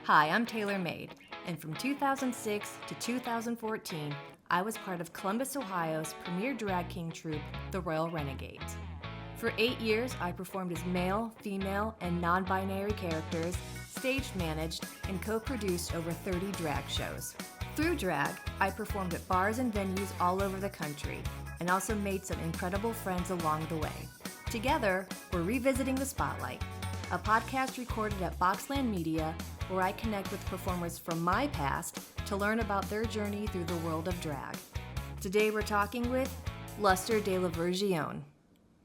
Hi, I'm Taylor Mayde, and from 2006 to 2014, I was part of Columbus, Ohio's premier drag king troupe, the Royal Renegades. For 8 years, I performed as male, female, and non-binary characters, stage managed, and co-produced over 30 drag shows. Through drag, I performed at bars and venues all over the country, and also made some incredible friends along the way. Together, we're Revisiting the Spotlight, a podcast recorded at Boxland Media where I connect with performers from my past to learn about their journey through the world of drag. Today we're talking with Luster Dela Virgion.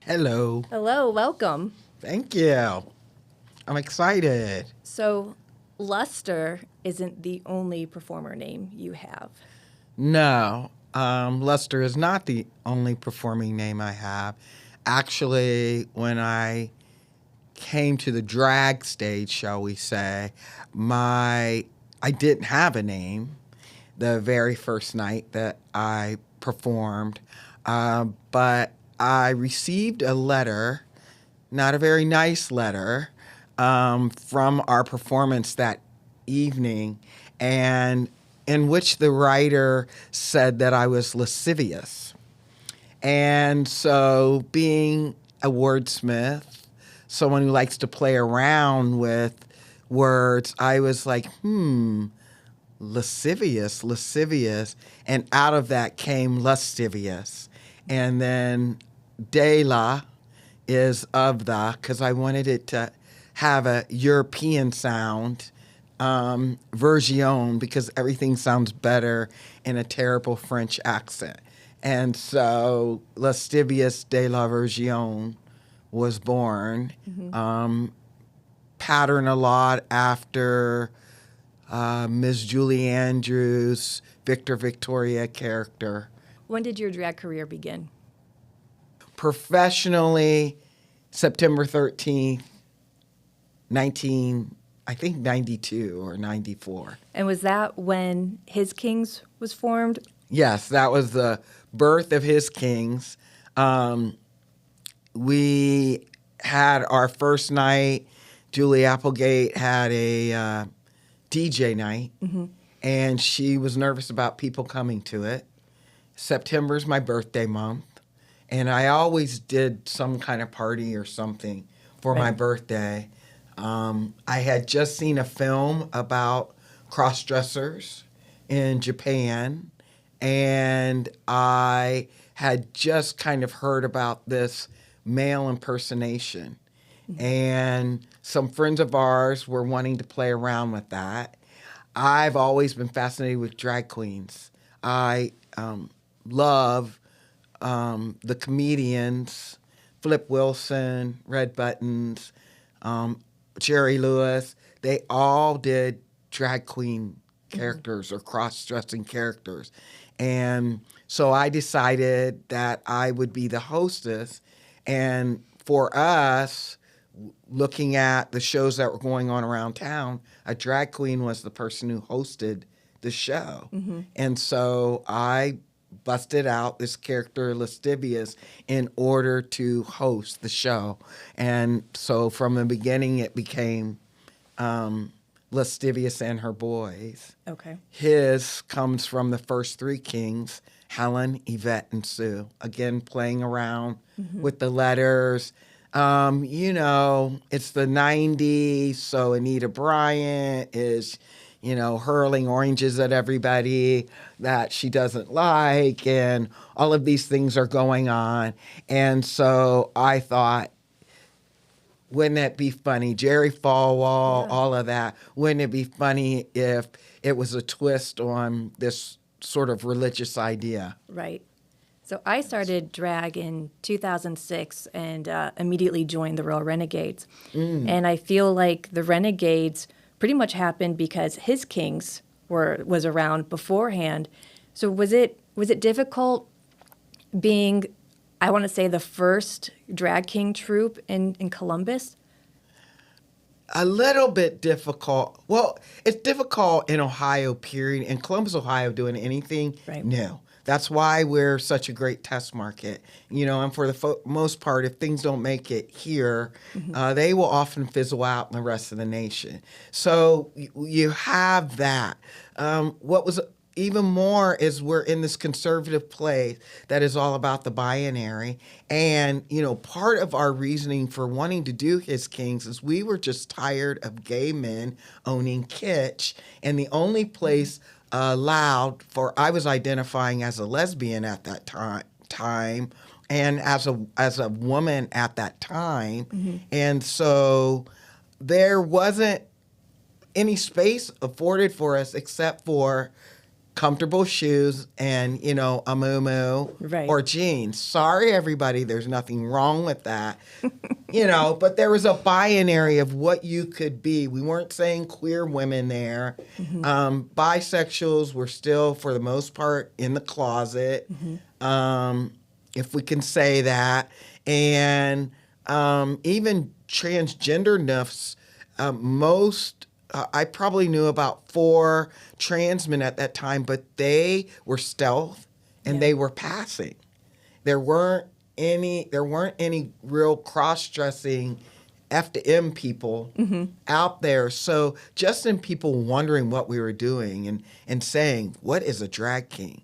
Hello. Hello, welcome. Thank you. I'm excited. So, Luster isn't the only performer name you have. No, Luster is not the only performing name I have. Actually, when I came to the drag stage, shall we say, I didn't have a name the very first night that I performed, but I received a letter, not a very nice letter, from our performance that evening, and in which the writer said that I was lascivious. And so, being a wordsmith, someone who likes to play around with words, I was like, lascivious. And out of that came lascivious. And then Dela is of the, because I wanted it to have a European sound, Virgion, because everything sounds better in a terrible French accent. And so Lascivious Dela Virgion was born, pattern a lot after Ms. Julie Andrews' Victor Victoria character. When did your drag career begin? Professionally, September 13th, 92 or 94. And was that when His Kings was formed? Yes, that was the birth of His Kings. We had our first night. Julie Applegate had a DJ night, and she was nervous about people coming to it. September's my birthday month, and I always did some kind of party or something for my birthday. I had just seen a film about cross-dressers in Japan, and I had just kind of heard about this male impersonation. And some friends of ours were wanting to play around with that. I've always been fascinated with drag queens. I love the comedians, Flip Wilson, Red Buttons, Jerry Lewis. They all did drag queen characters or cross-dressing characters. And so I decided that I would be the hostess. And for us, looking at the shows that were going on around town, a drag queen was the person who hosted the show. And so I busted out this character, Lascivious, in order to host the show. And so from the beginning, it became Lascivious and Her Boys. Okay. His comes from the first three kings, Helen, Yvette, and Sue. Again, playing around with the letters. It's the 90s, so Anita Bryant is, hurling oranges at everybody that she doesn't like, and all of these things are going on. And so I thought, wouldn't it be funny? Jerry Falwell, all of that. Wouldn't it be funny if it was a twist on this sort of religious idea? Right. So I started drag in 2006 and immediately joined the Royal Renegades. And I feel like the Renegades pretty much happened because His Kings was around beforehand. So was it difficult being, I want to say, the first drag king troupe in Columbus? A little bit difficult. Well, it's difficult in Ohio, period. In Columbus, Ohio, doing anything new. That's why we're such a great test market. And for the most part, if things don't make it here, they will often fizzle out in the rest of the nation. So you have that. What was even more is we're in this conservative place that is all about the binary. And, part of our reasoning for wanting to do His Kings is we were just tired of gay men owning kitsch. And the only place allowed for, I was identifying as a lesbian at that time and as a woman at that time. And so there wasn't any space afforded for us except for comfortable shoes and, a muumuu or jeans. Sorry, everybody, there's nothing wrong with that. But there was a binary of what you could be. We weren't saying queer women there. Bisexuals were still, for the most part, in the closet, if we can say that. And even transgenderness, I probably knew about 4 trans men at that time, but they were stealth and they were passing. There weren't any real cross-dressing F to M people out there. So just in people wondering what we were doing and saying, what is a drag king?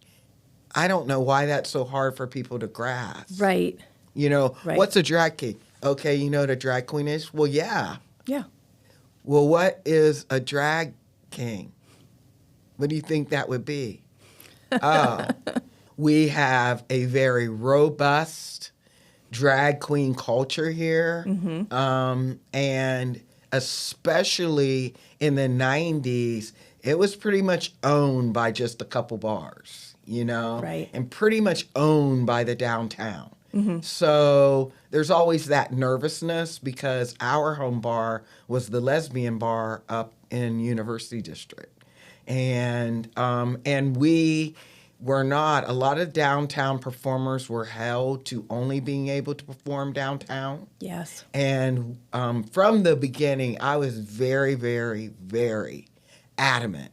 I don't know why that's so hard for people to grasp. Right. What's a drag king? Okay, you know what a drag queen is? Well, yeah. Yeah. Well, what is a drag king? What do you think that would be? We have a very robust drag queen culture here. And especially in the 90s, it was pretty much owned by just a couple bars, Right. and pretty much owned by the downtown. So there's always that nervousness because our home bar was the lesbian bar up in University District. And we were not, a lot of downtown performers were held to only being able to perform downtown. Yes. And from the beginning, I was very, very, very adamant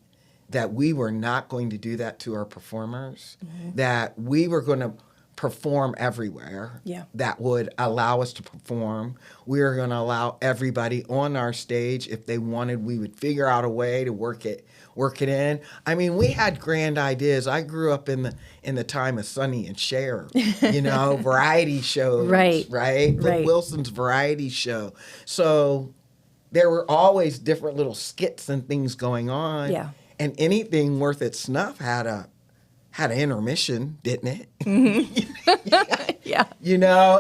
that we were not going to do that to our performers, that we were going to perform everywhere that would allow us to perform. We were going to allow everybody on our stage. If they wanted, we would figure out a way to work it in. I mean, we had grand ideas. I grew up in the time of Sonny and Cher, variety shows, right? Brooke Wilson's variety show. So there were always different little skits and things going on. Yeah. And anything worth its snuff had an intermission, didn't it? Yeah.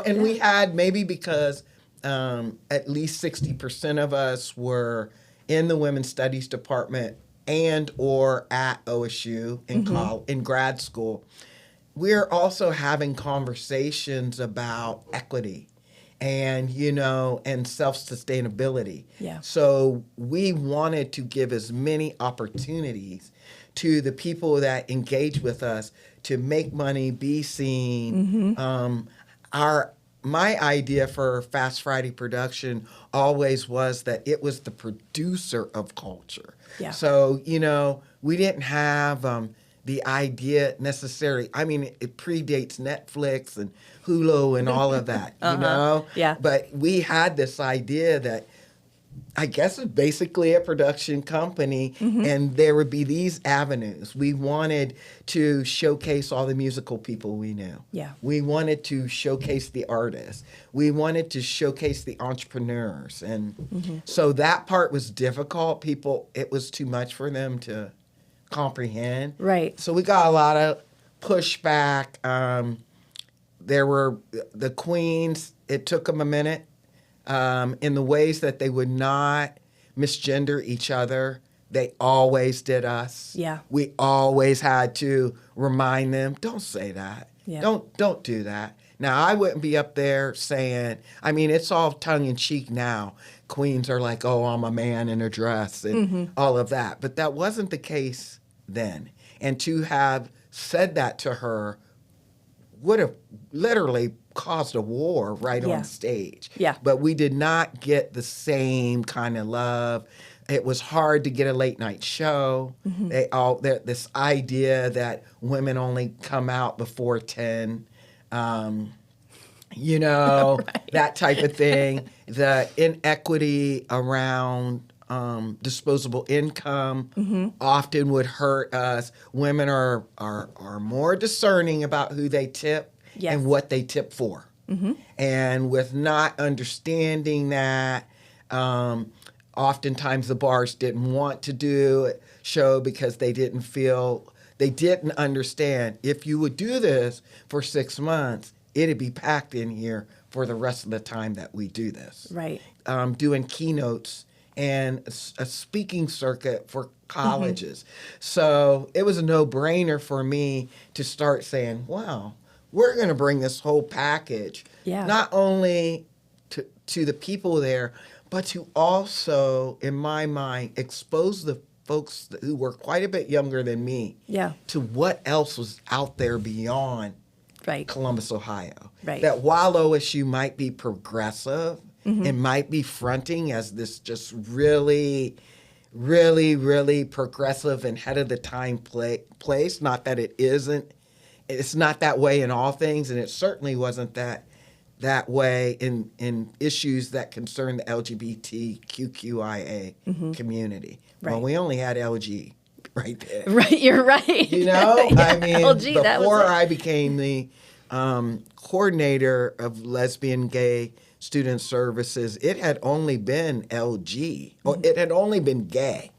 And we had, maybe because at least 60% of us were in the women's studies department and or at OSU in grad school. We're also having conversations about equity and, and self-sustainability. Yeah. So we wanted to give as many opportunities to the people that engage with us to make money, be seen. My idea for Fast Friday production always was that it was the producer of culture. Yeah. So, we didn't have the idea necessarily. I mean, it predates Netflix and Hulu and all of that, Yeah. But we had this idea that I guess it's basically a production company, and there would be these avenues. We wanted to showcase all the musical people we knew. Yeah. We wanted to showcase the artists. We wanted to showcase the entrepreneurs. And so that part was difficult. It was too much for them to comprehend. Right. So we got a lot of pushback. There were the queens. It took them a minute. In the ways that they would not misgender each other. They always did us. Yeah. We always had to remind them, don't say that. Yeah. Don't do that. Now, I wouldn't be up there saying, I mean, it's all tongue-in-cheek now. Queens are like, oh, I'm a man in a dress and all of that. But that wasn't the case then. And to have said that to her would have literally caused a war right on stage. Yeah. But we did not get the same kind of love, It was hard to get a late night show. This idea that women only come out before 10, that type of thing. The inequity around disposable income often would hurt us. Women are more discerning about who they tip and what they tip for. And with not understanding that, oftentimes the bars didn't want to do a show because they didn't understand if you would do this for 6 months, it'd be packed in here for the rest of the time that we do this. Right. Doing keynotes and a speaking circuit for colleges. So it was a no-brainer for me to start saying, wow, we're going to bring this whole package, not only to the people there, but to also, in my mind, expose the folks who were quite a bit younger than me to what else was out there beyond Columbus, Ohio. Right. That while OSU might be progressive, it might be fronting as this just really, really, really progressive and head of the time place. Not that it isn't. It's not that way in all things, and it certainly wasn't that way in issues that concern the LGBTQIA community. Right. Well, we only had LG right there. Right, you're right. You know, I mean, LG, before I became the coordinator of lesbian, gay student services, it had only been LG, or it had only been gay.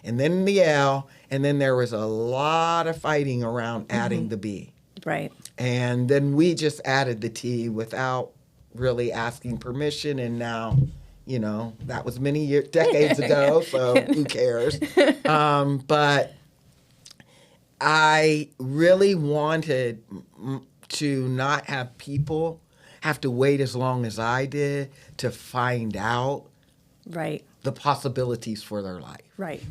And then the L, and then there was a lot of fighting around adding the B. Right. And then we just added the T without really asking permission, and now, you know, that was many decades ago, so who cares? But I really wanted to not have people have to wait as long as I did to find out the possibilities for their life. Right.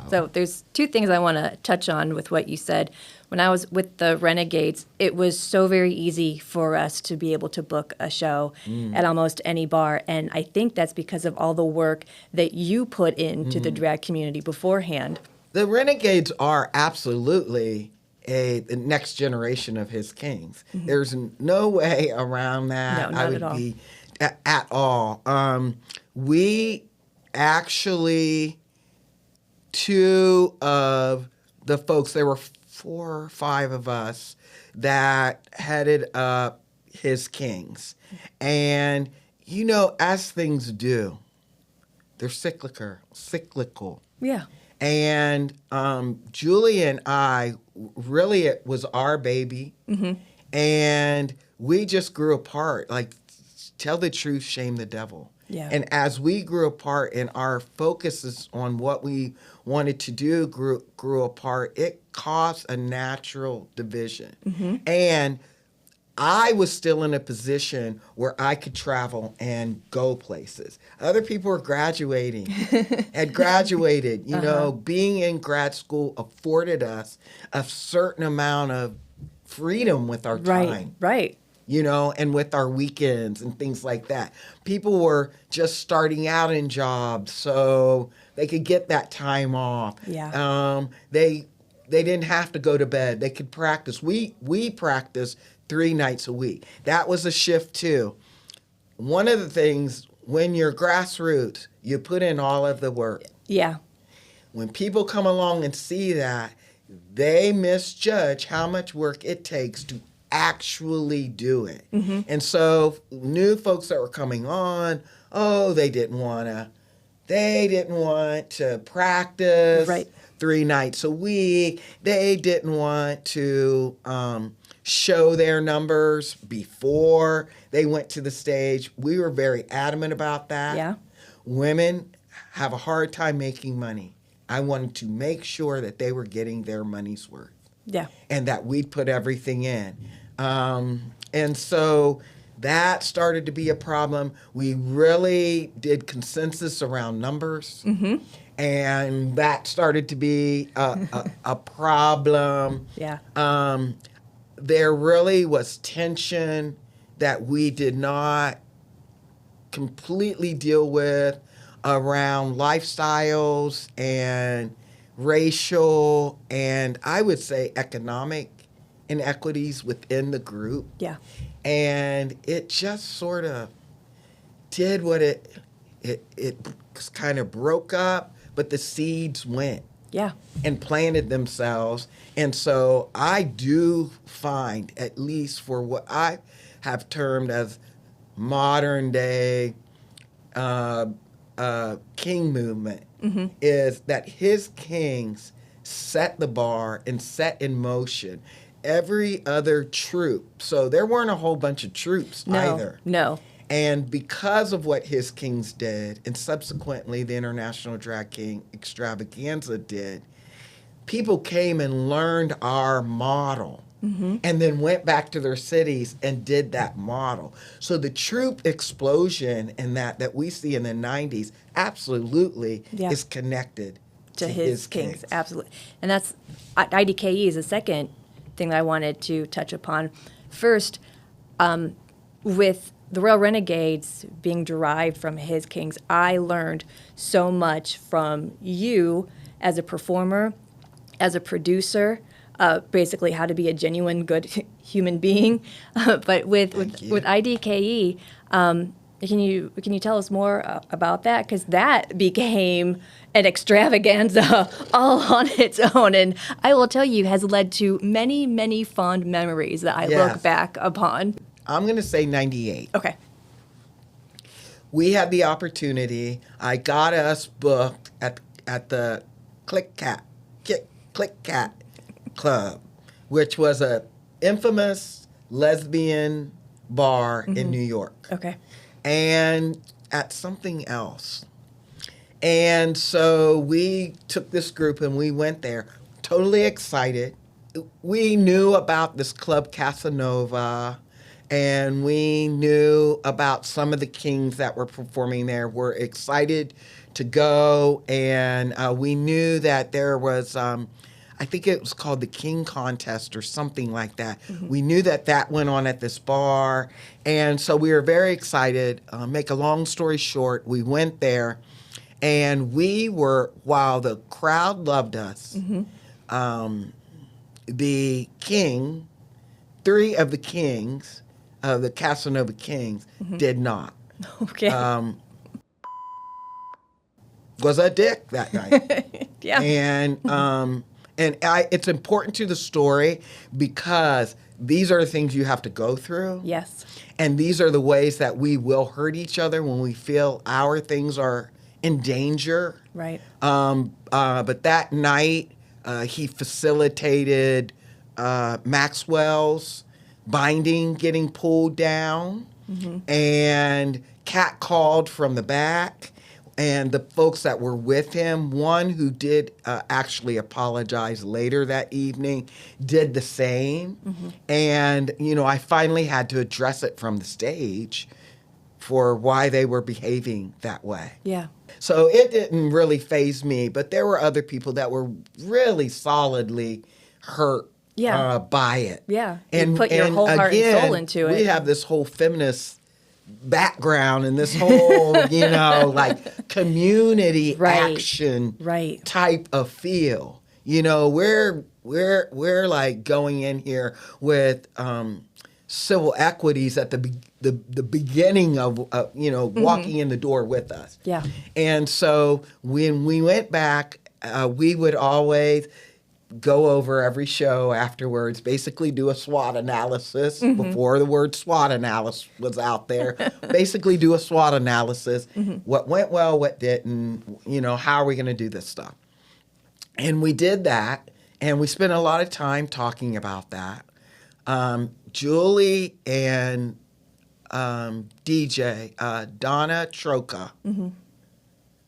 So there's two things I want to touch on with what you said. When I was with the Renegades, it was so very easy for us to be able to book a show at almost any bar. And I think that's because of all the work that you put into the drag community beforehand. The Renegades are absolutely the next generation of his kings. There's no way around that. No, not at all. At all. We actually, two of the folks, there were 4 or 5 of us that headed up his kings. And, you know, as things do, they're cyclical. Yeah. And Julie and I, really, it was our baby. And we just grew apart. Like, tell the truth, shame the devil. Yeah. And as we grew apart and our focuses on what we wanted to do grew apart, it caused a natural division. And I was still in a position where I could travel and go places. Other people were graduating, had graduated. You know, being in grad school afforded us a certain amount of freedom with our time. Right. You know, and with our weekends and things like that. People were just starting out in jobs, so they could get that time off. Yeah. They didn't have to go to bed. They could practice. We practiced 3 nights a week. That was a shift too. One of the things, when you're grassroots, you put in all of the work. Yeah. When people come along and see that, they misjudge how much work it takes to actually do it. And so new folks that were coming on, they didn't want to practice 3 nights a week. They didn't want to show their numbers before they went to the stage. We were very adamant about that. Yeah. Women have a hard time making money. I wanted to make sure that they were getting their money's worth. Yeah. And that we'd put everything in. And so that started to be a problem. We really did consensus around numbers. And that started to be a problem. Yeah. There really was tension that we did not completely deal with around lifestyles and racial and I would say economic inequities within the group. Yeah. And it just sort of did what it kind of broke up, but the seeds went. Yeah. And planted themselves. And so I do find, at least for what I have termed as modern day king movement, is that his kings set the bar and set in motion every other troupe. So there weren't a whole bunch of troops either. No. And because of what his kings did, and subsequently the International Drag King Extravaganza did, people came and learned our model and then went back to their cities and did that model. So the troupe explosion and that we see in the 90s absolutely is connected to his kings. Absolutely. And that's, IDKE is the second thing that I wanted to touch upon. First, with the Royal Renegades being derived from his kings, I learned so much from you as a performer, as a producer, basically how to be a genuine good human being. But with IDKE, can you tell us more about that? Because that became an extravaganza all on its own, and I will tell you, has led to many, many fond memories that I look back upon. I'm going to say 98. Okay. We had the opportunity. I got us booked at the Click Cat Club, which was a infamous lesbian bar in New York. Okay. And at something else. And so we took this group and we went there, totally excited. We knew about this club Casanova, and we knew about some of the kings that were performing there. We're excited to go, and we knew that there was, I think it was called the King Contest or something like that. We knew that went on at this bar, and so we were very excited. Make a long story short, we went there, and we were, while the crowd loved us, the king, three of the kings, the Casanova kings, did not. Okay. Was a dick that night. Yeah. And it's important to the story because these are the things you have to go through. Yes. And these are the ways that we will hurt each other when we feel our things are in danger. Right. But that night, he facilitated Maxwell's binding getting pulled down, and Cat called from the back, and the folks that were with him, one who did actually apologize later that evening, did the same. And, I finally had to address it from the stage for why they were behaving that way. Yeah. So it didn't really faze me, but there were other people that were really solidly hurt by it. Yeah. You put your whole heart and soul into it. We have this whole feminist background and this whole, like community action type of feel. We're like going in here with civil equities at the beginning of walking in the door with us. Yeah. And so when we went back, we would always go over every show afterwards, basically do a SWOT analysis before the word SWOT analysis was out there. Basically do a SWOT analysis. What went well, what didn't, how are we going to do this stuff? And we did that, and we spent a lot of time talking about that. Julie and DJ, Donna Troca,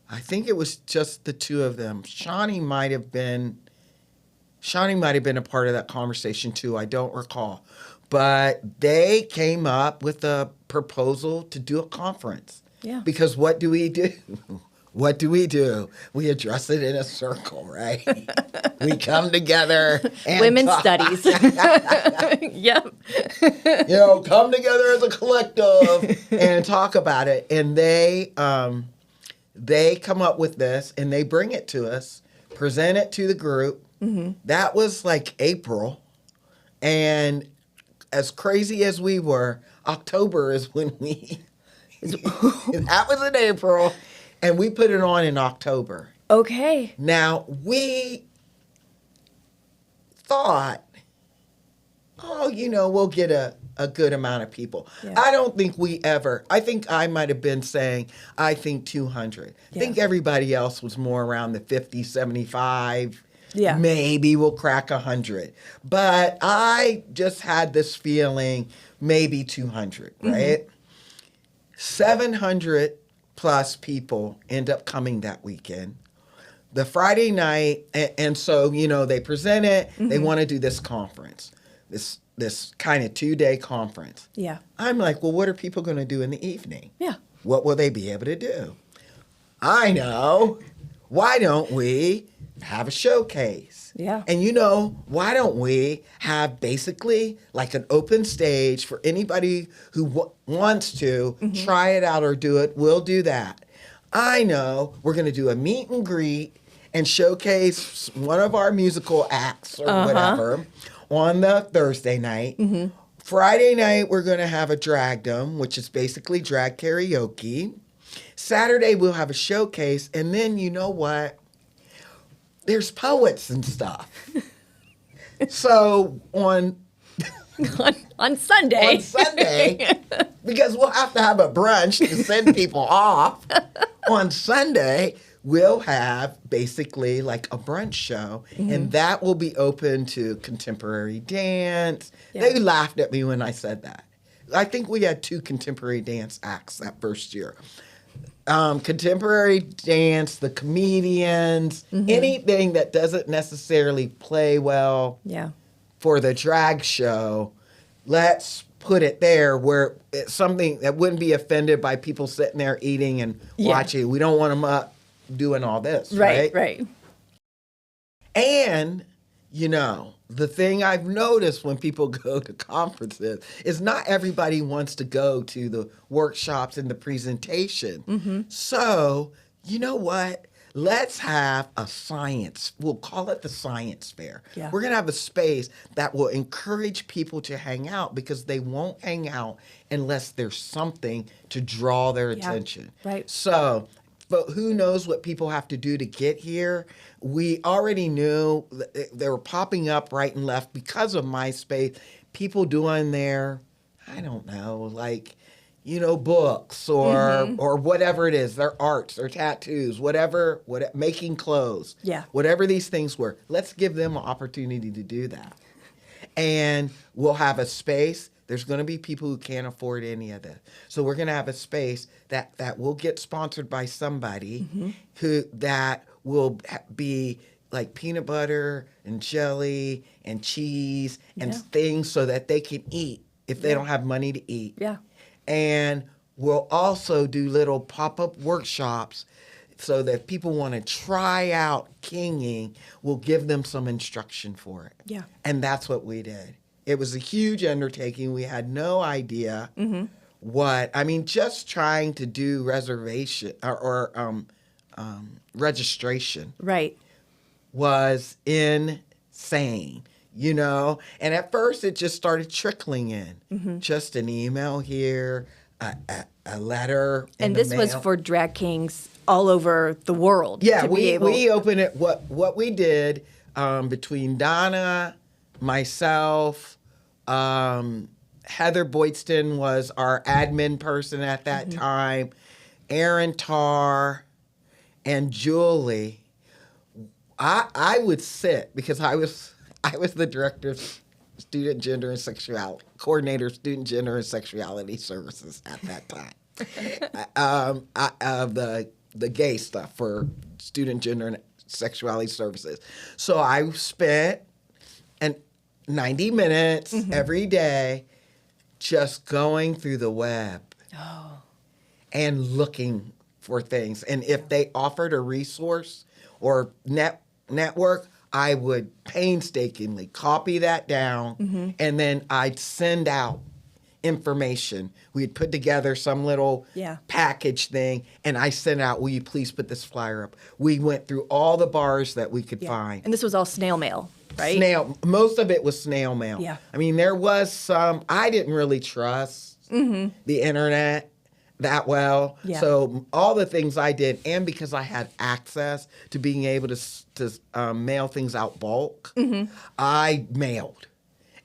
I think it was just the two of them. Shawnee might have been a part of that conversation too. I don't recall. But they came up with a proposal to do a conference. Yeah. Because what do we do? What do? We address it in a circle, right? We come together and Women's talk. Studies. Yep. Come together as a collective and talk about it. And they They come up with this and they bring it to us, present it to the group. That was like April. And as crazy as we were, October is when we, that was in April, and we put it on in October. Okay. Now, we thought, oh, we'll get a good amount of people. Yeah. I don't think I think I might have been saying, I think 200. I think everybody else was more around the 50, 75. Yeah. Maybe we'll crack 100. But I just had this feeling, maybe 200, right? 700 plus people end up coming that weekend. The Friday night, and so, they present it. They want to do this conference, this kind of 2-day conference. Yeah. I'm like, well, what are people going to do in the evening? Yeah. What will they be able to do? I know. Why don't we have a showcase? Yeah. And why don't we have basically like an open stage for anybody who wants to try it out or do it? We'll do that. I know we're going to do a meet and greet and showcase one of our musical acts or whatever on the Thursday night. Friday night, we're going to have a dragdom, which is basically drag karaoke. Saturday, we'll have a showcase. And then, you know what? There's poets and stuff. So on Sunday. On Sunday, because we'll have to have a brunch to send people off. On Sunday, we'll have basically like a brunch show, and that will be open to contemporary dance. Yeah. They laughed at me when I said that. I think we had 2 contemporary dance acts that first year. Contemporary dance, the comedians, anything that doesn't necessarily play well for the drag show, let's put it there where it's something that wouldn't be offended by people sitting there eating and watching. We don't want them up doing all this, right? Right. And, the thing I've noticed when people go to conferences is not everybody wants to go to the workshops and the presentation. So, you know what? Let's have a science. We'll call it the science fair. Yeah. We're going to have a space that will encourage people to hang out because they won't hang out unless there's something to draw their attention. Right. So, but who knows what people have to do to get here? We already knew they were popping up right and left because of MySpace. People doing their, I don't know, like, books or whatever it is, their arts, their tattoos, whatever, making clothes. Yeah. Whatever these things were. Let's give them an opportunity to do that. And we'll have a space. There's going to be people who can't afford any of this. So we're going to have a space that will get sponsored by somebody that will be like peanut butter and jelly and cheese and things so that they can eat if they don't have money to eat. Yeah. And we'll also do little pop-up workshops so that if people want to try out kinging, we'll give them some instruction for it. Yeah. And that's what we did. It was a huge undertaking. We had no idea just trying to do reservation or registration was insane, And at first it just started trickling in. Just an email here, a letter in And the this was mail. for drag kings all over the world. Yeah, to be able... we opened it. What we did between Donna, myself, Heather Boydston was our admin person at that time, Aaron Tarr, and Julie. I would sit because I was the director of student gender and sexuality, coordinator of student gender and sexuality services at that time. Of the gay stuff for student gender and sexuality services. So I spent 90 minutes every day just going through the web and looking for things. And if they offered a resource or network, I would painstakingly copy that down and then I'd send out information. We had put together some little package thing, and I sent out, will you please put this flyer up? We went through all the bars that we could find. And this was all snail mail, right? Most of it was snail mail. Yeah. I mean, there was some, I didn't really trust the internet that well. Yeah. So all the things I did, and because I had access to being able to mail things out bulk, I mailed.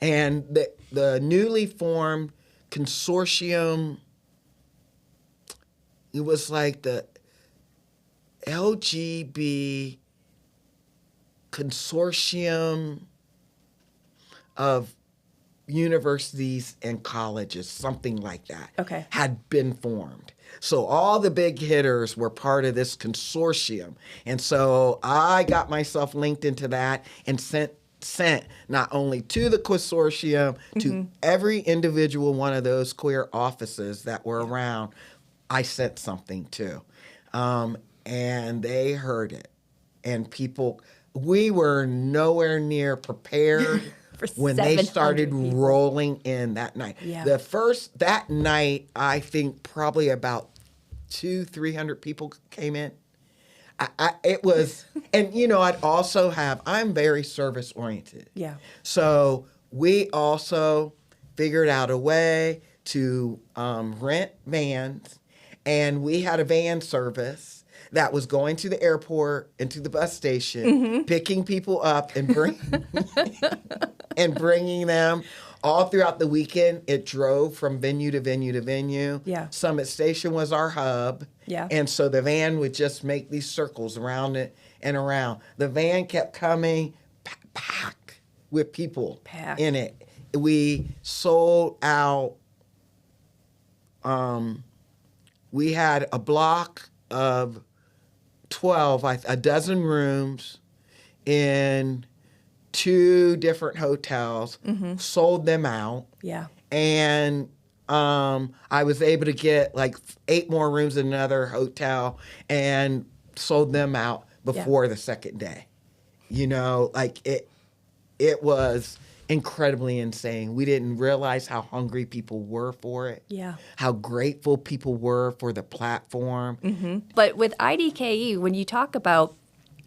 And the newly formed consortium, it was like the LGB Consortium of Universities and Colleges, something like that, had been formed. So all the big hitters were part of this consortium. And so I got myself linked into that and sent not only to the consortium, to every individual one of those queer offices that were around, I sent something to. And they heard it. And people, we were nowhere near prepared when they started rolling in that night. Yeah. That night, I think probably about 200-300 people came in. It was, and I'd also I'm very service oriented. Yeah. So we also figured out a way to rent vans, and we had a van service that was going to the airport and to the bus station, picking people up and bringing them all throughout the weekend. It drove from venue to venue to venue. Yeah. Summit Station was our hub. Yeah. And so the van would just make these circles around it and around. The van kept coming packed with people in it. We sold out. We had a block of 12, a dozen rooms in 2 different hotels, sold them out. Yeah. And I was able to get like 8 more rooms in another hotel and sold them out before the second day. It was incredibly insane. We didn't realize how hungry people were for it. Yeah. How grateful people were for the platform. But with IDKE, when you talk about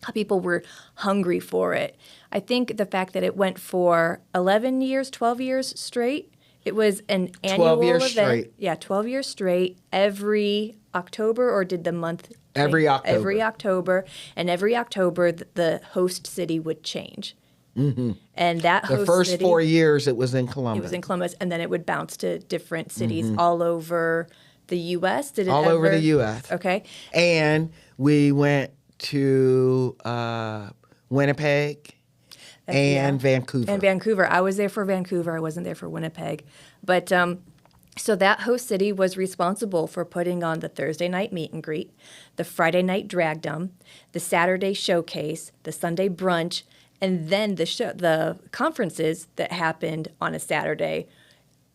how people were hungry for it, I think the fact that it went for 11 years, 12 years straight, it was an annual 12 years event. Straight. Yeah, 12 years straight, every October, or did the month? Every October. Every October. And every October, the host city would change. And that host the first city, 4 years, it was in Columbus. It was in Columbus, and then it would bounce to different cities all over the U.S. Did it all over the U.S. Okay. And we went to Winnipeg and Vancouver. And Vancouver. I was there for Vancouver. I wasn't there for Winnipeg. But so that host city was responsible for putting on the Thursday night meet and greet, the Friday night dragdom, the Saturday showcase, the Sunday brunch, and then the conferences that happened on a Saturday.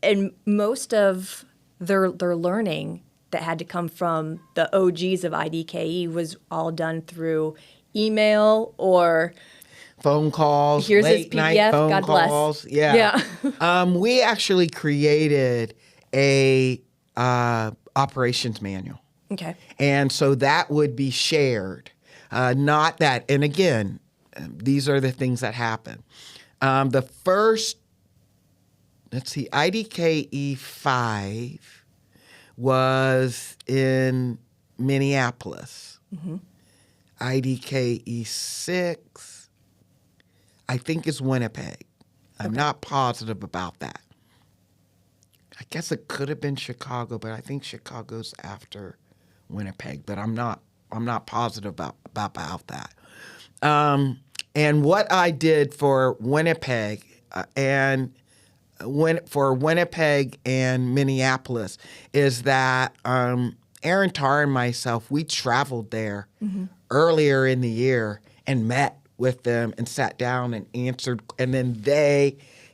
And most of their learning that had to come from the OGs of IDKE was all done through email or phone calls, here's late his PDF, night phone God calls. Bless. Yeah. We actually created a operations manual. Okay. And so that would be shared. Not that, and again, these are the things that happen. The first, IDKE 5 was in Minneapolis. IDKE 6, I think, is Winnipeg. I'm not positive about that. I guess it could have been Chicago, but I think Chicago's after Winnipeg. But I'm not positive about that. And what I did for Winnipeg Winnipeg and Minneapolis is that Aaron Tarr and myself, we traveled there earlier in the year and met with them and sat down and answered. And then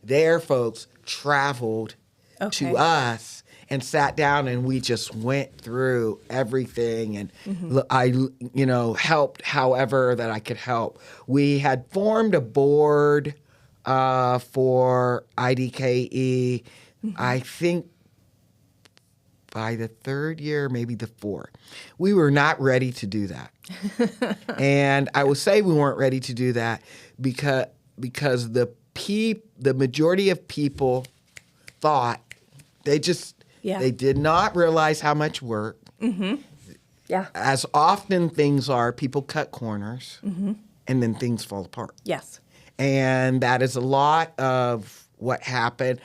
their folks traveled to us and sat down, and we just went through everything, and I helped however that I could help. We had formed a board for IDKE, I think by the third year, maybe the fourth, we were not ready to do that. And I will say we weren't ready to do that because the majority of people thought they did not realize how much work. Mm-hmm. Yeah. As often things are, people cut corners and then things fall apart. Yes. And that is a lot of what happened.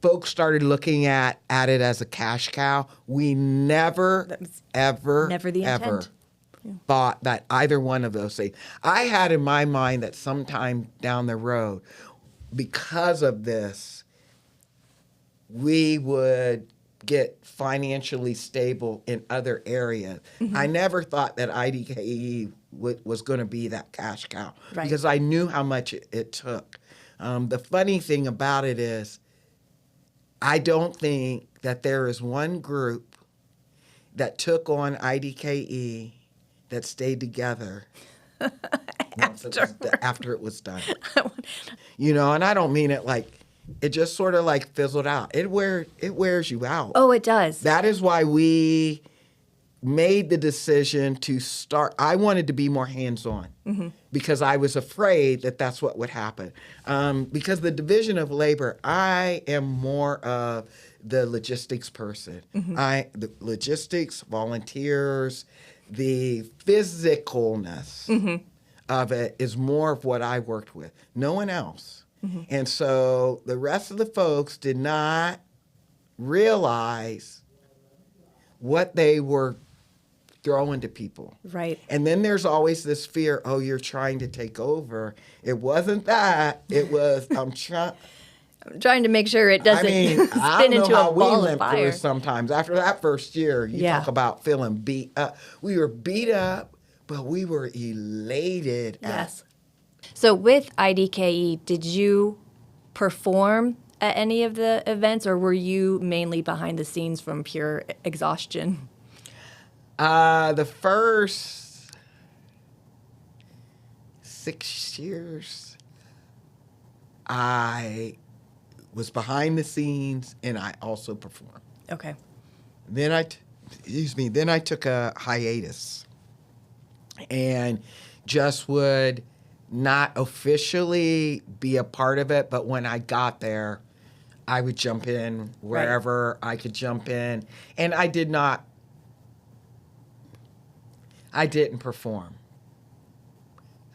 Folks started looking at it as a cash cow. We never thought that either one of those things. I had in my mind that sometime down the road, because of this, we would get financially stable in other areas. Mm-hmm. I never thought that IDKE was going to be that cash cow because I knew how much it took. The funny thing about it is I don't think that there is one group that took on IDKE that stayed together after it was done. And I don't mean it like it just sort of like fizzled out. It wears you out. Oh, it does. That is why we made the decision to start. I wanted to be more hands-on because I was afraid that that's what would happen. Because the division of labor, I am more of the logistics person. The logistics, volunteers, the physicalness of it is more of what I worked with. No one else. And so the rest of the folks did not realize what they were throwing to people. Right. And then there's always this fear, oh, you're trying to take over. It wasn't that. It was, I'm trying to make sure it doesn't spin into a ball of fire. Sometimes after that first year, you talk about feeling beat up. We were beat up, but we were elated. Yes. So with IDKE, did you perform at any of the events, or were you mainly behind the scenes from pure exhaustion? The first 6 years, I was behind the scenes and I also performed. Okay. Then I took a hiatus and just would not officially be a part of it, but when I got there, I would jump in wherever I could jump in. And I didn't perform.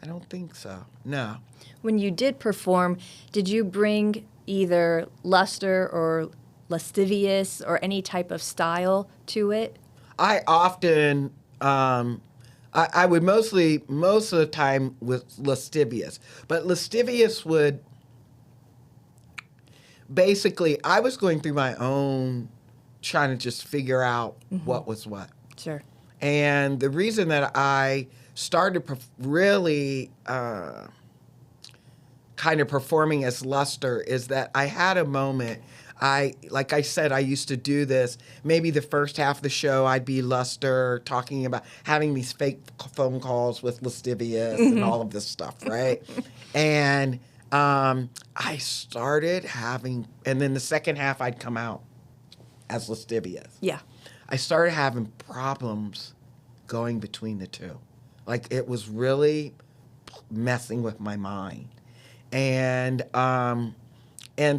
I don't think so. No. When you did perform, did you bring either luster or lascivious or any type of style to it? I often, I would most of the time with lascivious. But lascivious would, basically, I was going through my own, trying to just figure out what was what. Sure. And the reason that I started really kind of performing as Luster is that I had a moment. Like I said, I used to do this. Maybe the first half of the show, I'd be Luster, talking about having these fake phone calls with lascivious and all of this stuff, right? And I started having, and then the second half, I'd come out as lascivious. Yeah. I started having problems going between the two. Like, it was really messing with my mind. And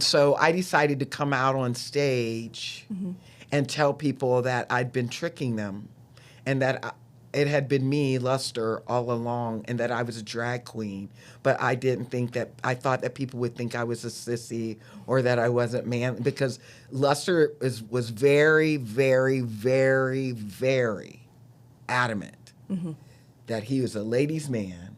so I decided to come out on stage and tell people that I'd been tricking them and that it had been me, Luster, all along, and that I was a drag queen. But I thought that people would think I was a sissy or that I wasn't man, because Luster was very, very, very, very adamant that he was a ladies' man.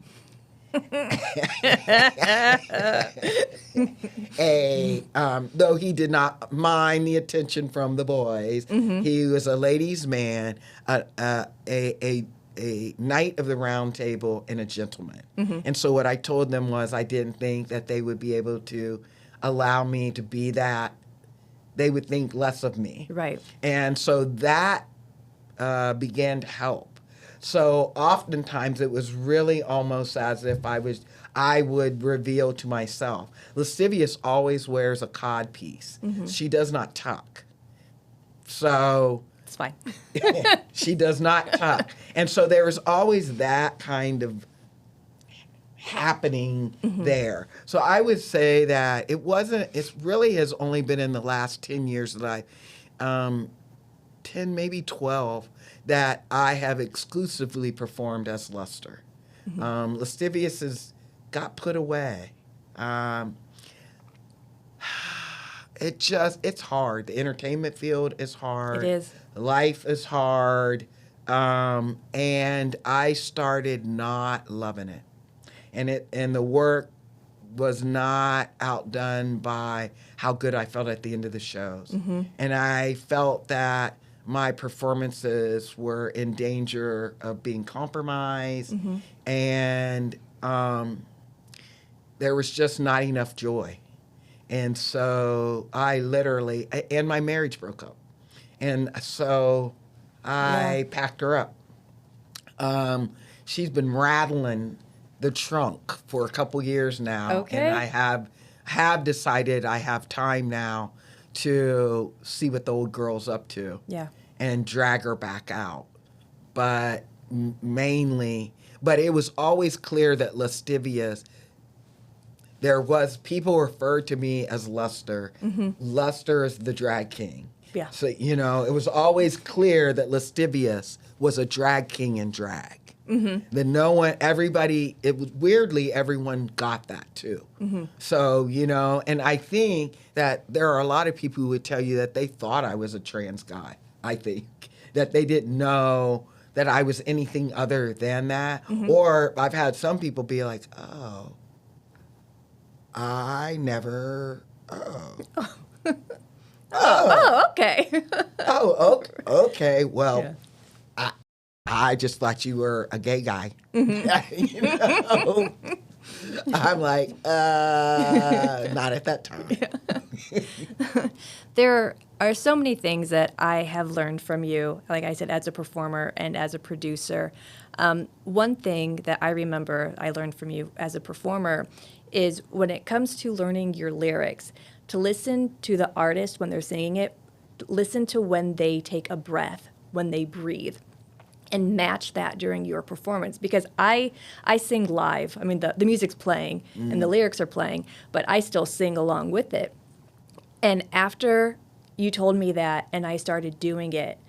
Though he did not mind the attention from the boys, he was a ladies' man, a knight of the round table, and a gentleman. And so what I told them was I didn't think that they would be able to allow me to be that. They would think less of me. Right. And so that began to help. So oftentimes it was really almost as if I would reveal to myself. Lascivious always wears a cod piece. She does not tuck. So It's fine. she does not tuck. And so there was always that kind of happening there. So I would say that it really has only been in the last 10 years that 10, maybe 12, that I have exclusively performed as Luster. Lascivious got put away. It's hard. The entertainment field is hard. It is. Life is hard. And I started not loving it. And the work was not outdone by how good I felt at the end of the shows. And I felt that my performances were in danger of being compromised. And there was just not enough joy. And so I literally, and my marriage broke up. And so I packed her up. She's been rattling the trunk for a couple years now. Okay. And I have decided I have time now to see what the old girl's up to. Yeah. And drag her back out. But but it was always clear that Lascivious, people referred to me as Luster. Luster is the drag king. Yeah. So, it was always clear that Lascivious was a drag king in drag. That weirdly, everyone got that too. So, and I think that there are a lot of people who would tell you that they thought I was a trans guy, I think. That they didn't know that I was anything other than that. Or I've had some people be like, oh, I never, Okay. Okay. Well, I just thought you were a gay guy. I'm like, not at that time. There are so many things that I have learned from you, like I said, as a performer and as a producer. One thing that I remember I learned from you as a performer is when it comes to learning your lyrics, to listen to the artist when they're singing it, listen to when they take a breath, when they breathe, and match that during your performance. Because I sing live. I mean, the music's playing and the lyrics are playing, but I still sing along with it. And after you told me that and I started doing it,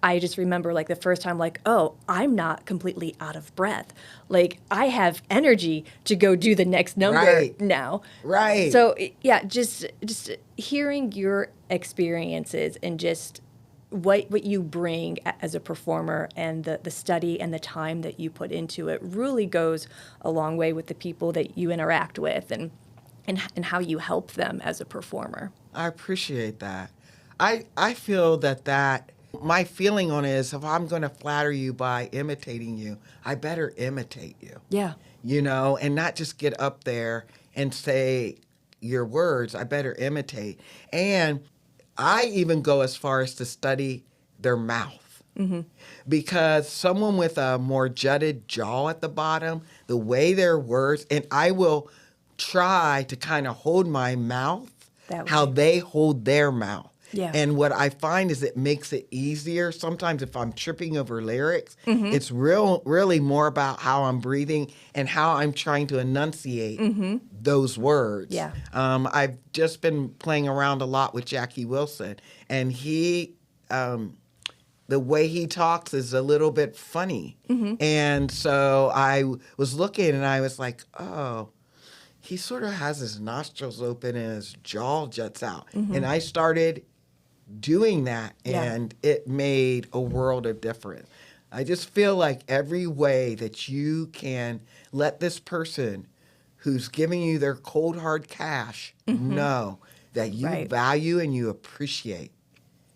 I just remember like the first time, like, oh, I'm not completely out of breath. Like, I have energy to go do the next number now. Right. So yeah, just hearing your experiences and just what you bring as a performer and the study and the time that you put into it really goes a long way with the people that you interact with and how you help them as a performer. I appreciate that. I feel that my feeling on it is if I'm going to flatter you by imitating you, I better imitate you. Yeah. And not just get up there and say your words. I better imitate. And I even go as far as to study their mouth. Because someone with a more jutted jaw at the bottom, the way their words, and I will try to kind of hold my mouth how they hold their mouth. Yeah. And what I find is it makes it easier. Sometimes if I'm tripping over lyrics, it's really more about how I'm breathing and how I'm trying to enunciate those words. Yeah. I've just been playing around a lot with Jackie Wilson, and he, the way he talks is a little bit funny. And so I was looking and I was like, oh, he sort of has his nostrils open and his jaw juts out. And I started doing that, and it made a world of difference. I just feel like every way that you can let this person who's giving you their cold hard cash know that you value and you appreciate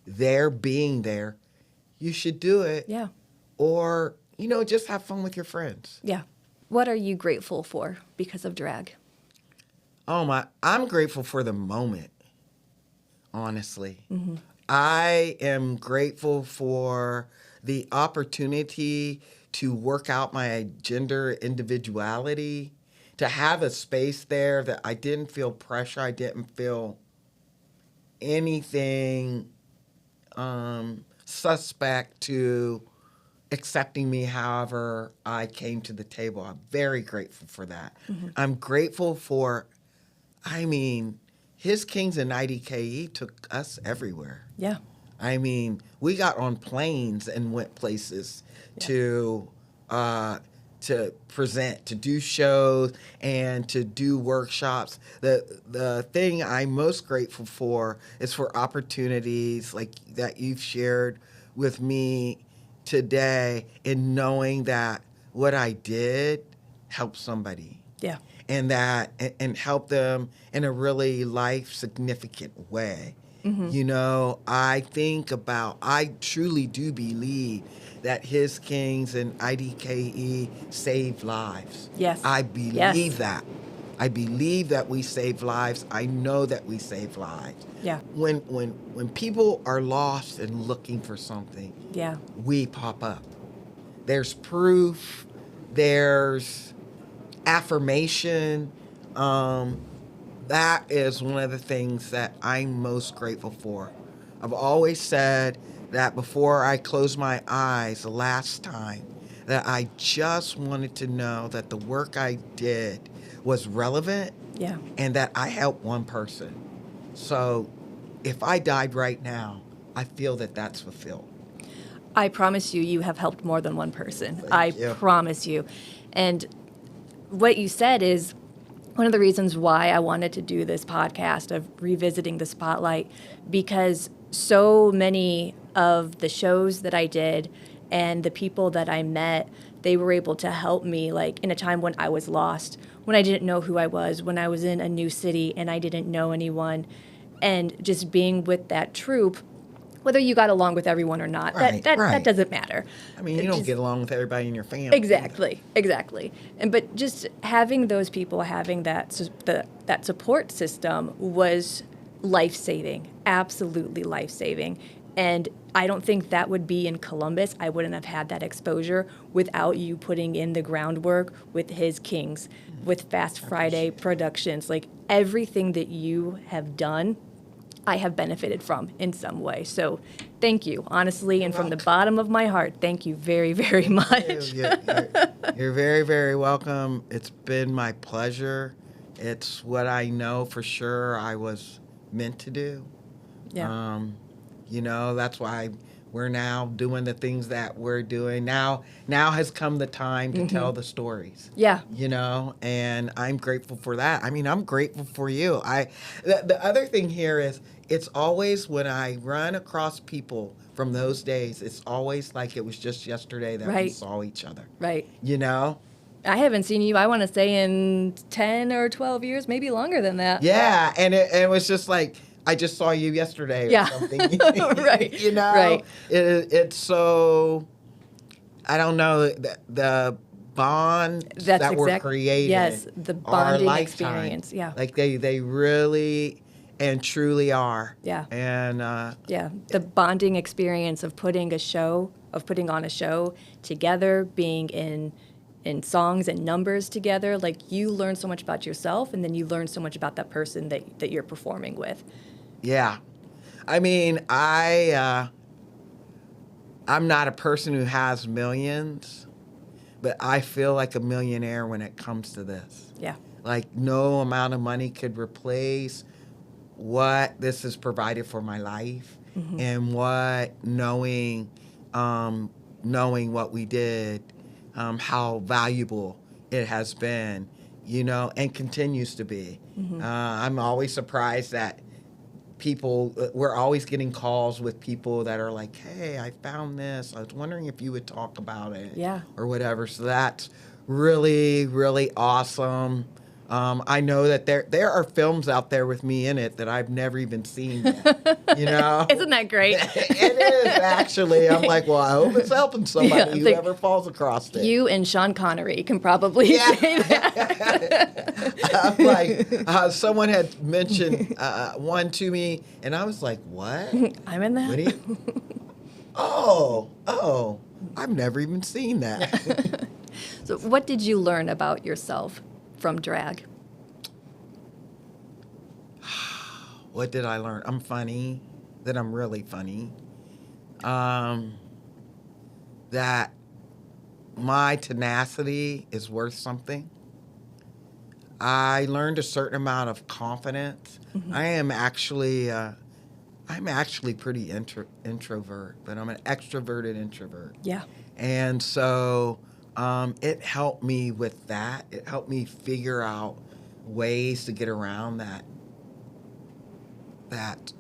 their being there, you should do it. Yeah. Or, just have fun with your friends. Yeah. What are you grateful for because of drag? I'm grateful for the moment, honestly. I am grateful for the opportunity to work out my gender individuality, to have a space there that I didn't feel pressure, I didn't feel anything suspect to accepting me however I came to the table. I'm very grateful for that. I'm grateful for, I mean, his Kings and IDKE took us everywhere. Yeah. I mean, we got on planes and went places to present, to do shows, and to do workshops. The thing I'm most grateful for is for opportunities like that you've shared with me today, in knowing that what I did helped somebody. Yeah. And help them in a really life significant way. You know, I truly do believe that his Kings and IDKE saved lives. Yes. I believe that. I believe that we save lives. I know that we save lives. Yeah. When people are lost and looking for something, Yeah. we pop up. There's proof. There's affirmation. That is one of the things that I'm most grateful for. I've always said that before I closed my eyes the last time, that I just wanted to know that the work I did was relevant. Yeah. And that I helped one person. So if I died right now, I feel that that's fulfilled. I promise you have helped more than one person. Thank you. I promise you. And what you said is one of the reasons why I wanted to do this podcast of revisiting the spotlight, because so many of the shows that I did and the people that I met, they were able to help me, like, in a time when I was lost, when I didn't know who I was, when I was in a new city and I didn't know anyone. And just being with that troupe, whether you got along with everyone or not, that doesn't matter. I mean, you don't get along with everybody in your family. Exactly. But just having those people, having that support system was life-saving, absolutely life-saving. And I don't think that would be in Columbus. I wouldn't have had that exposure without you putting in the groundwork with his Kings, with Fast Friday Productions. Like, everything that you have done, I have benefited from in some way. So thank you, honestly, and from the bottom of my heart, thank you very, very much. You're very, very welcome. It's been my pleasure. It's what I know for sure I was meant to do. Yeah. You know, that's why we're now doing the things that we're doing. Now has come the time to tell the stories. Yeah. You know, and I'm grateful for that. I mean, I'm grateful for you. The other thing here is, it's always when I run across people from those days, it's always like it was just yesterday that we saw each other. Right. You know? I haven't seen you, I want to say, in 10 or 12 years, maybe longer than that. Yeah, and it was just like, I just saw you yesterday or something. Right. You know? Right. It's so, I don't know, the bond that we're creating. Yes, the bonding experience. Yeah. Like they really and truly are. Yeah. And the bonding experience of putting on a show together, being in songs and numbers together, like, you learn so much about yourself, and then you learn so much about that person that you're performing with. Yeah. I mean, I'm not a person who has millions, but I feel like a millionaire when it comes to this. Yeah. Like, no amount of money could replace what this has provided for my life, and what knowing what we did, how valuable it has been, you know, and continues to be. I'm always surprised that we're always getting calls with people that are like, hey, I found this. I was wondering if you would talk about it. Yeah. Or whatever. So that's really, really awesome. I know that there are films out there with me in it that I've never even seen yet, you know? Isn't that great? It is, actually. I'm like, well, I hope it's helping somebody who ever falls across it. You and Sean Connery can probably say that. I'm like, someone had mentioned one to me, and I was like, what? I'm in that? What do you? Oh, I've never even seen that. So what did you learn about yourself from drag? What did I learn? I'm funny, that I'm really funny. that my tenacity is worth something. I learned a certain amount of confidence. Mm-hmm. I'm actually pretty introvert, but I'm an extroverted introvert. Yeah. And so it helped me with that. It helped me figure out ways to get around that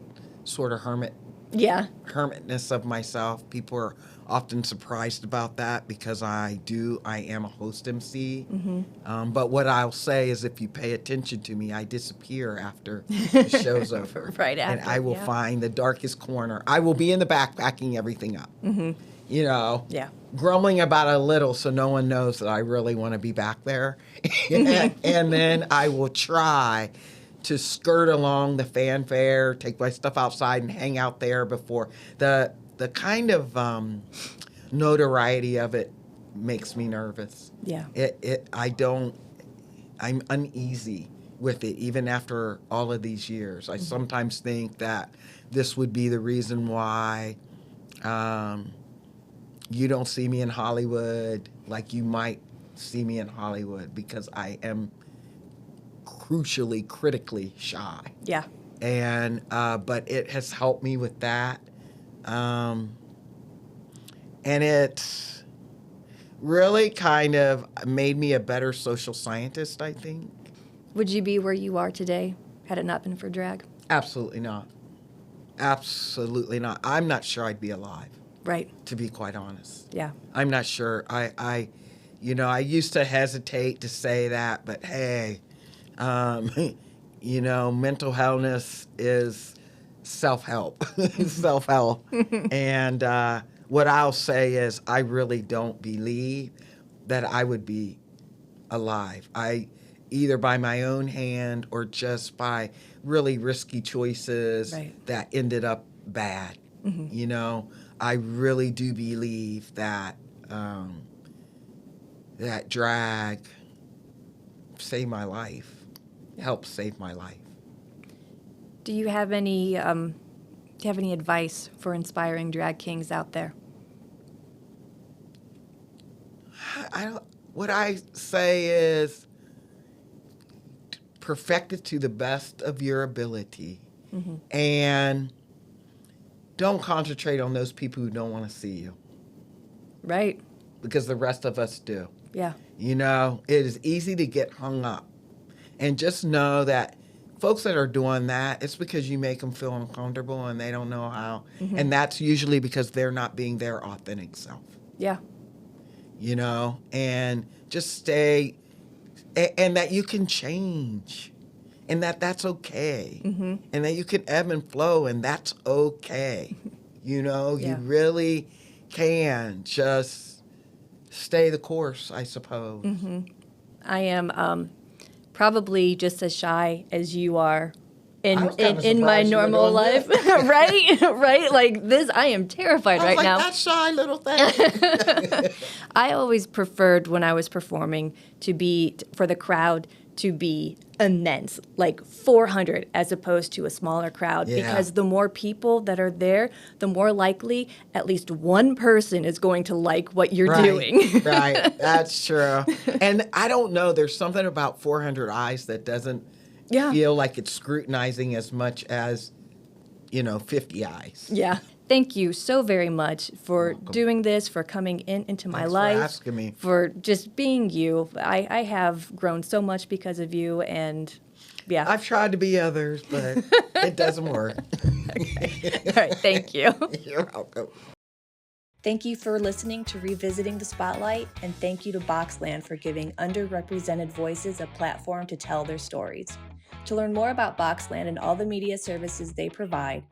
sort of hermitness of myself. People are often surprised about that because I am a host MC. Mm-hmm. But what I'll say is if you pay attention to me, I disappear after the show's over. Right after, and I will yeah. find the darkest corner. I will be in the back packing everything up. Mm-hmm. You know, Yeah. grumbling about it a little so no one knows that I really want to be back there. And then I will try to skirt along the fanfare, take my stuff outside and hang out there before the kind of notoriety of it makes me nervous. Yeah. I'm uneasy with it even after all of these years. I sometimes think that this would be the reason why you don't see me in Hollywood like you might see me in Hollywood, because I am critically shy. Yeah. And but it has helped me with that. And it really kind of made me a better social scientist, I think. Would you be where you are today had it not been for drag? Absolutely not. Absolutely not. I'm not sure I'd be alive. Right. To be quite honest. Yeah. I'm not sure. I used to hesitate to say that, but hey, mental wellness is self-help, self-help. And what I'll say is I really don't believe that I would be alive. Either by my own hand or just by really risky choices that ended up bad. Mm-hmm. I really do believe that that drag saved my life, helped save my life. Do you have any advice for inspiring drag kings out there? What I say is perfect it to the best of your ability, and don't concentrate on those people who don't want to see you. Right. Because the rest of us do. Yeah. It is easy to get hung up. And just know that folks that are doing that, it's because you make them feel uncomfortable and they don't know how. Mm-hmm. And that's usually because they're not being their authentic self. Yeah. And just stay, and that you can change. And that's okay. Mm-hmm. And that you can ebb and flow, and that's okay. You really can just stay the course, I suppose. Mm-hmm. I am probably just as shy as you are in my normal life. Right? Like this, I am terrified right now. That shy little thing. I always preferred when I was performing for the crowd to be immense, like 400 as opposed to a smaller crowd, because the more people that are there, the more likely at least one person is going to like what you're doing. Right, that's true. And I don't know, there's something about 400 eyes that doesn't feel like it's scrutinizing as much as, 50 eyes. Yeah. Thank you so very much for doing this, for coming into my life. Thanks for asking me. For just being you. I have grown so much because of you, and yeah. I've tried to be others, but it doesn't work. Okay. All right, thank you. You're welcome. Thank you for listening to Revisiting the Spotlight, and thank you to Boxland for giving underrepresented voices a platform to tell their stories. To learn more about Boxland and all the media services they provide,